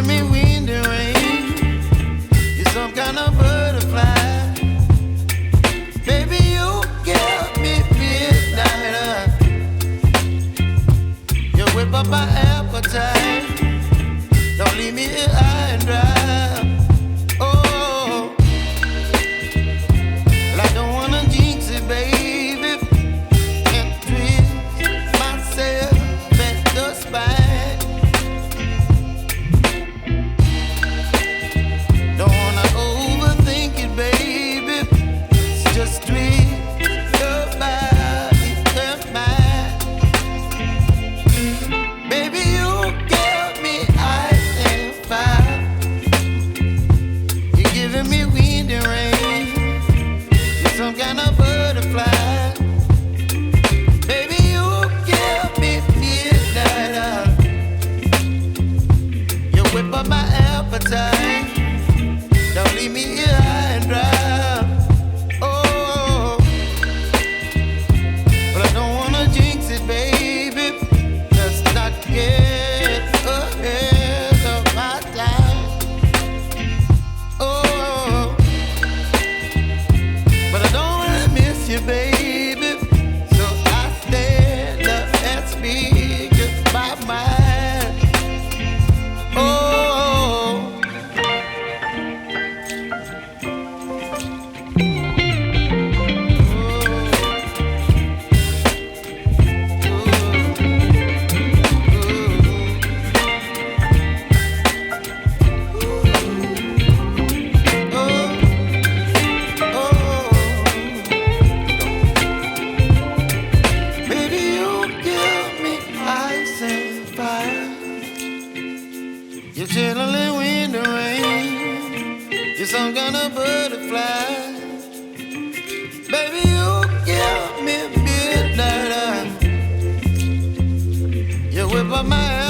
giving me wind and rain. You're some kind of butterfly. Baby, you give me midnight. You whip up my appetite. Don't leave me here high and dry. Oh, well, I don't wanna jinx it, baby, and twist myself at the spine. Don't wanna overthink it, baby. It's just twist your body and mine. Baby, you give me ice and fire. You're giving me wind and rain. You're some kind of butterfly. Baby, you give me midnight. You whip up my appetite. Don't leave me here high and dry. Oh, but I don't wanna jinx it, baby. Let's not get ahead of my time. Oh, but I don't wanna miss you, baby. So I stand up and speak just my mind. Oh. Baby, you give me ice and fire. You're chilling wind and rain. You're some kind of butterfly. Baby, you give me midnight. You whip up my